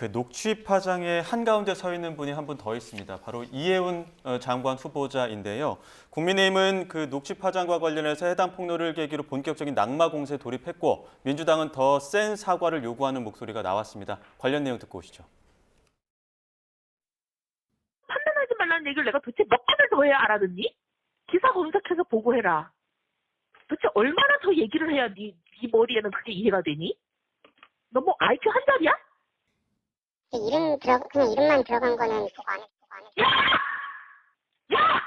그 녹취 파장의 한가운데 서 있는 분이 한 분 더 있습니다. 바로 이해운 장관 후보자인데요. 국민의힘은 그 녹취 파장과 관련해서 해당 폭로를 계기로 본격적인 낙마 공세에 돌입했고 민주당은 더 센 사과를 요구하는 목소리가 나왔습니다. 관련 내용 듣고 오시죠. 판단하지 말라는 얘기를 내가 도대체 몇 번을 더 해야 알아듣니? 기사 검색해서 보고해라. 도대체 얼마나 더 얘기를 해야 네 머리에는 그게 이해가 되니? 너 뭐 IQ 한 자리야? 그냥 이름만 들어간 거는 보고 안 해. 야!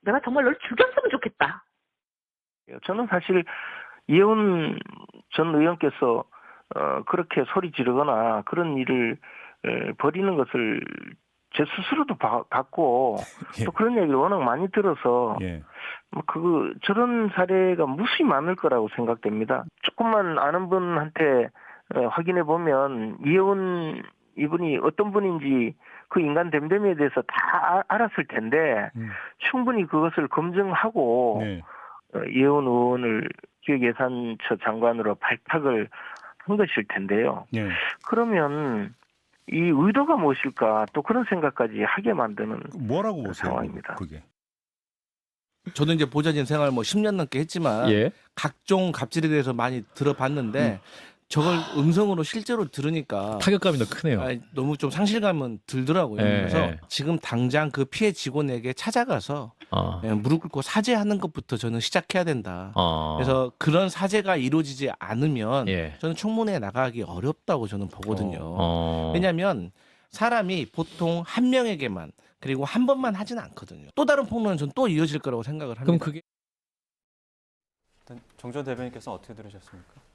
내가 정말 널 죽였으면 좋겠다. 저는 사실 이해운 전 의원께서 그렇게 소리 지르거나 그런 일을 벌이는 것을 제 스스로도 봤고 예. 또 그런 얘기를 워낙 많이 들어서 예. 저런 사례가 무수히 많을 거라고 생각됩니다. 조금만 아는 분한테 확인해 보면 이해운 이분이 어떤 분인지 그 인간 됨됨이에 대해서 다 알았을 텐데 충분히 그것을 검증하고 네. 이해운 의원을 기획예산처 장관으로 발탁을 한 것일 텐데요. 예. 그러면 이 의도가 무엇일까 또 그런 생각까지 하게 만드는 뭐라고 보세요? 상황입니다. 그게. 저도 이제 보좌진 생활 10년 넘게 했지만 예. 각종 갑질에 대해서 많이 들어봤는데 저걸 음성으로 실제로 들으니까 타격감이 더 크네요. 너무 좀 상실감은 들더라고요. 예. 그래서 지금 당장 그 피해 직원에게 찾아가서 무릎 꿇고 사죄하는 것부터 저는 시작해야 된다. 그래서 그런 사죄가 이루어지지 않으면 예. 저는 청문회에 나가기 어렵다고 저는 보거든요. 왜냐하면 사람이 보통 한 명에게만 그리고 한 번만 하지는 않거든요. 또 다른 폭로는 저는 또 이어질 거라고 생각을 합니다. 그럼 그게 일단 정전 대변인께서는 어떻게 들으셨습니까?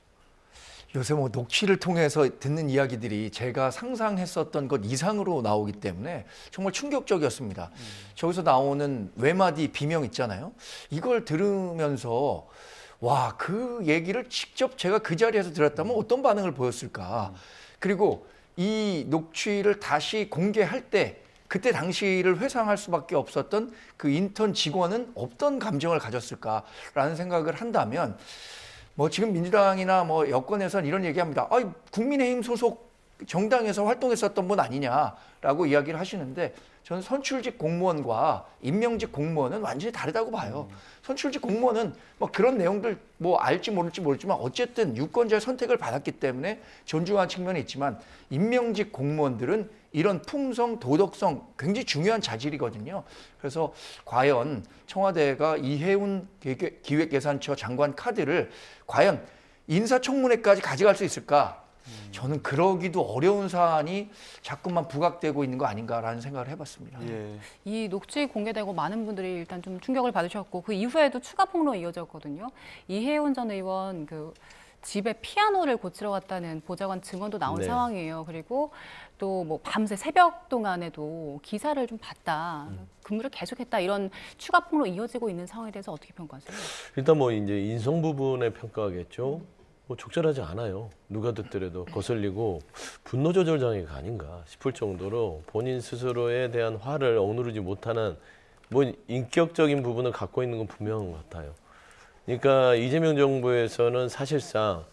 요새 녹취를 통해서 듣는 이야기들이 제가 상상했었던 것 이상으로 나오기 때문에 정말 충격적이었습니다. 저기서 나오는 외마디 비명 있잖아요. 이걸 들으면서 와, 그 얘기를 직접 제가 그 자리에서 들었다면 어떤 반응을 보였을까. 그리고 이 녹취를 다시 공개할 때 그때 당시를 회상할 수밖에 없었던 그 인턴 직원은 어떤 감정을 가졌을까라는 생각을 한다면 지금 민주당이나 여권에서는 이런 얘기합니다. 국민의힘 소속 정당에서 활동했었던 분 아니냐라고 이야기를 하시는데 저는 선출직 공무원과 임명직 공무원은 완전히 다르다고 봐요. 선출직 공무원은 그런 내용들 알지 모르지만 어쨌든 유권자의 선택을 받았기 때문에 존중하는 측면이 있지만 임명직 공무원들은 이런 품성, 도덕성 굉장히 중요한 자질이거든요. 그래서 과연 청와대가 이해운 기획예산처 장관 카드를 과연 인사청문회까지 가져갈 수 있을까? 저는 그러기도 어려운 사안이 자꾸만 부각되고 있는 거 아닌가라는 생각을 해봤습니다. 예. 이 녹취 공개되고 많은 분들이 일단 좀 충격을 받으셨고 그 이후에도 추가 폭로 이어졌거든요. 이해운 전 의원 집에 피아노를 고치러 갔다는 보좌관 증언도 나온 네. 상황이에요. 그리고 또 밤새 새벽 동안에도 기사를 좀 봤다. 근무를 계속했다. 이런 추가 폭로 이어지고 있는 상황에 대해서 어떻게 평가하세요? 일단 이제 인성 부분에 평가하겠죠. 적절하지 않아요. 누가 듣더라도 거슬리고 분노 조절 장애가 아닌가 싶을 정도로 본인 스스로에 대한 화를 억누르지 못하는 인격적인 부분을 갖고 있는 건 분명한 것 같아요. 그러니까 이재명 정부에서는 사실상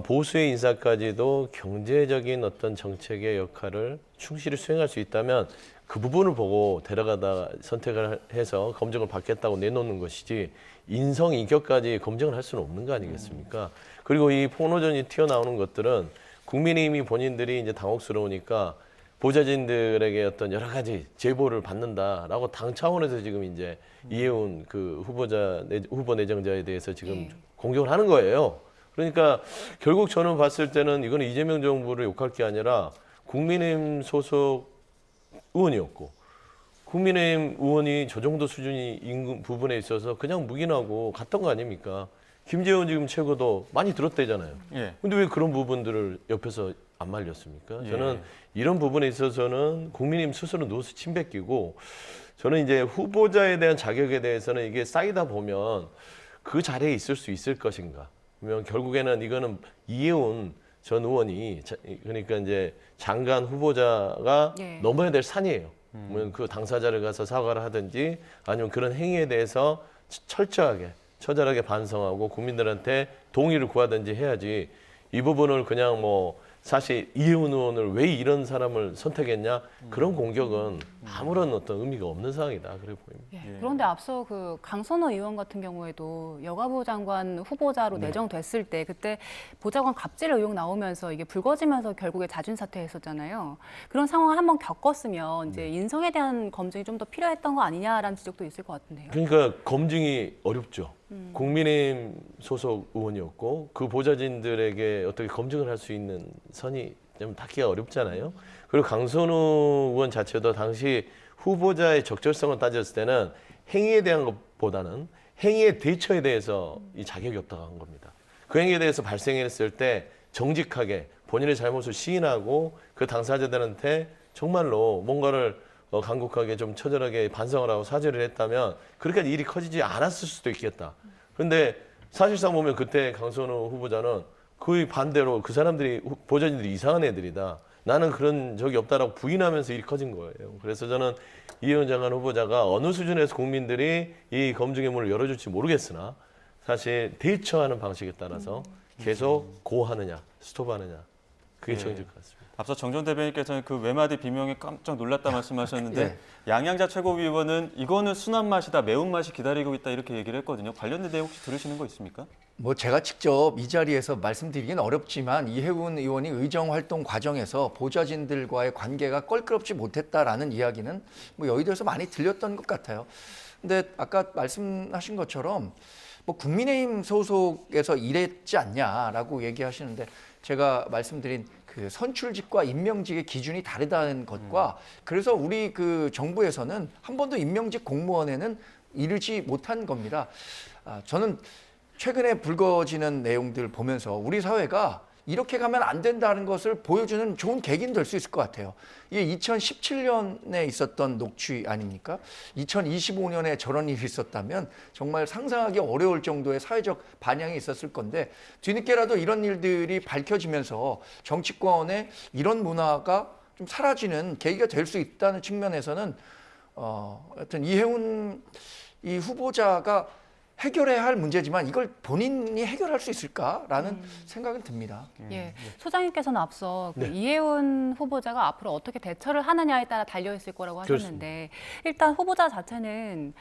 보수의 인사까지도 경제적인 어떤 정책의 역할을 충실히 수행할 수 있다면 그 부분을 보고 데려가다 선택을 해서 검증을 받겠다고 내놓는 것이지 인성, 인격까지 검증을 할 수는 없는 거 아니겠습니까? 그리고 이 폭로전이 튀어나오는 것들은 국민의힘이 본인들이 이제 당혹스러우니까 보좌진들에게 어떤 여러 가지 제보를 받는다라고 당 차원에서 지금 이제 이해운 그 후보 내정자에 대해서 지금 공격을 하는 거예요. 그러니까 결국 저는 봤을 때는 이거는 이재명 정부를 욕할 게 아니라 국민의힘 소속 의원이었고 국민의힘 의원이 저 정도 수준인 부분에 있어서 그냥 묵인하고 갔던 거 아닙니까? 김재원 지금 최고도 많이 들었대잖아요. 예. 근데 왜 그런 부분들을 옆에서 안 말렸습니까? 저는 이런 부분에 있어서는 국민의힘 스스로 노스 침뱉기고 저는 이제 후보자에 대한 자격에 대해서는 이게 쌓이다 보면 그 자리에 있을 수 있을 것인가? 그러면 결국에는 이거는 이해운 전 의원이 그러니까 이제 장관 후보자가 넘어야 될 산이에요. 그러면 그 당사자를 가서 사과를 하든지 아니면 그런 행위에 대해서 철저하게 처절하게 반성하고 국민들한테 동의를 구하든지 해야지 이 부분을 그냥 사실 이혜훈 의원을 왜 이런 사람을 선택했냐 그런 공격은 아무런 어떤 의미가 없는 상황이다 그래 보입니다. 예, 그런데 앞서 그 강선호 의원 같은 경우에도 여가부 장관 후보자로 내정됐을 때 그때 보좌관 갑질 의혹 나오면서 이게 불거지면서 결국에 자진 사퇴했었잖아요. 그런 상황을 한번 겪었으면 이제 인성에 대한 검증이 좀 더 필요했던 거 아니냐라는 지적도 있을 것 같은데요. 그러니까 검증이 어렵죠. 국민의힘 소속 의원이었고 그 보좌진들에게 어떻게 검증을 할 수 있는 선이 좀 닿기가 어렵잖아요. 그리고 강선우 의원 자체도 당시 후보자의 적절성을 따졌을 때는 행위에 대한 것보다는 행위의 대처에 대해서 이 자격이 없다고 한 겁니다. 그 행위에 대해서 발생했을 때 정직하게 본인의 잘못을 시인하고 그 당사자들한테 정말로 뭔가를 간곡하게 좀 처절하게 반성을 하고 사죄를 했다면 그렇게까지 일이 커지지 않았을 수도 있겠다. 그런데 사실상 보면 그때 강선우 후보자는 그 반대로 그 사람들이 보좌진들이 이상한 애들이다. 나는 그런 적이 없다라고 부인하면서 일이 커진 거예요. 그래서 저는 이혜훈 장관 후보자가 어느 수준에서 국민들이 이 검증의 문을 열어줄지 모르겠으나 사실 대처하는 방식에 따라서 계속 고하느냐 스톱하느냐 그게 정해질 것 같습니다. 앞서 정전 대변인께서는 그 외마디 비명에 깜짝 놀랐다 말씀하셨는데 예. 양양자 최고위원은 이거는 순한 맛이다, 매운맛이 기다리고 있다 이렇게 얘기를 했거든요. 관련된 내용 혹시 들으시는 거 있습니까? 뭐 제가 직접 이 자리에서 말씀드리긴 어렵지만 이혜훈 의원이 의정 활동 과정에서 보좌진들과의 관계가 껄끄럽지 못했다라는 이야기는 뭐 여의도에서 많이 들렸던 것 같아요. 근데 아까 말씀하신 것처럼 뭐 국민의힘 소속에서 일했지 않냐라고 얘기하시는데 제가 말씀드린 그 선출직과 임명직의 기준이 다르다는 것과 그래서 우리 그 정부에서는 한 번도 임명직 공무원에는 이르지 못한 겁니다. 저는 최근에 불거지는 내용들 보면서 우리 사회가 이렇게 가면 안 된다는 것을 보여주는 좋은 계기는 될 수 있을 것 같아요. 이게 2017년에 있었던 녹취 아닙니까? 2025년에 저런 일이 있었다면 정말 상상하기 어려울 정도의 사회적 반향이 있었을 건데 뒤늦게라도 이런 일들이 밝혀지면서 정치권에 이런 문화가 좀 사라지는 계기가 될 수 있다는 측면에서는 하여튼 이혜훈 이 후보자가 해결해야 할 문제지만 이걸 본인이 해결할 수 있을까라는 생각은 듭니다. 예, 소장님께서는 앞서 그 네. 이혜훈 후보자가 앞으로 어떻게 대처를 하느냐에 따라 달려 있을 거라고 하셨는데 일단 후보자 자체는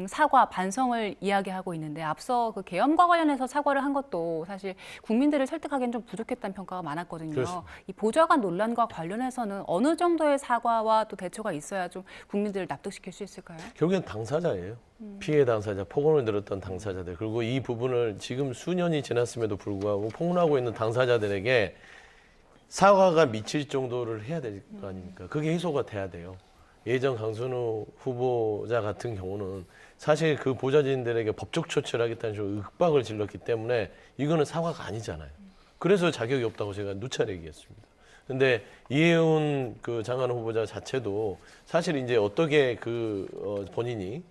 사과, 반성을 이야기하고 있는데 앞서 그 계엄과 관련해서 사과를 한 것도 사실 국민들을 설득하기는 좀 부족했다는 평가가 많았거든요. 그렇습니다. 이 보좌관 논란과 관련해서는 어느 정도의 사과와 또 대처가 있어야 좀 국민들을 납득시킬 수 있을까요? 결국엔 당사자예요. 피해 당사자, 폭언을 들었던 당사자들. 그리고 이 부분을 지금 수년이 지났음에도 불구하고 폭로하고 있는 당사자들에게 사과가 미칠 정도를 해야 될 거 아닙니까? 그게 해소가 돼야 돼요. 예전 강선우 후보자 같은 경우는 사실 그 보좌진들에게 법적 조치를 하겠다는 식으로 윽박을 질렀기 때문에 이거는 사과가 아니잖아요. 그래서 자격이 없다고 제가 누차례 얘기했습니다. 근데 이혜훈 그 장관 후보자 자체도 사실 이제 어떻게 본인이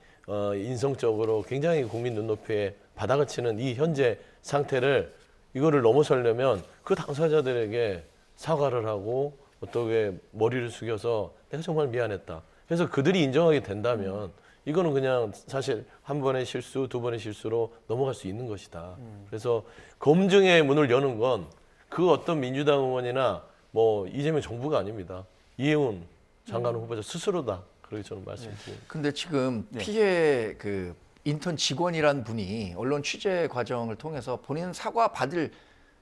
인성적으로 굉장히 국민 눈높이에 바닥을 치는 이 현재 상태를 이거를 넘어서려면 그 당사자들에게 사과를 하고 어떻게 머리를 숙여서 내가 정말 미안했다. 그래서 그들이 인정하게 된다면 이거는 그냥 사실 한 번의 실수, 두 번의 실수로 넘어갈 수 있는 것이다. 그래서 검증의 문을 여는 건 그 어떤 민주당 의원이나 뭐 이재명 정부가 아닙니다. 이혜훈 장관 후보자 스스로다. 그렇게 저는 말씀드립니다. 근데 지금 피해 그 인턴 직원이란 분이 언론 취재 과정을 통해서 본인은 사과 받을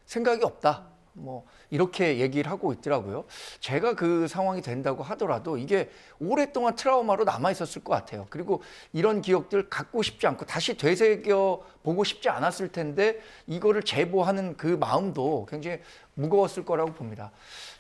생각이 없다. 뭐 이렇게 얘기를 하고 있더라고요. 제가 그 상황이 된다고 하더라도 이게 오랫동안 트라우마로 남아 있었을 것 같아요. 그리고 이런 기억들 갖고 싶지 않고 다시 되새겨 보고 싶지 않았을 텐데 이거를 제보하는 그 마음도 굉장히 무거웠을 거라고 봅니다.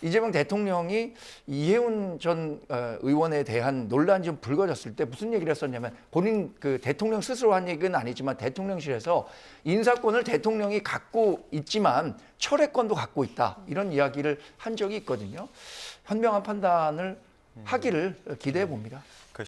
이재명 대통령이 이혜훈 전 의원에 대한 논란이 좀 불거졌을 때 무슨 얘기를 했었냐면 본인 그 대통령 스스로 한 얘기는 아니지만 대통령실에서 인사권을 대통령이 갖고 있지만 철회권도 갖고 있다. 이런 이야기를 한 적이 있거든요. 현명한 판단을 하기를 기대해 봅니다.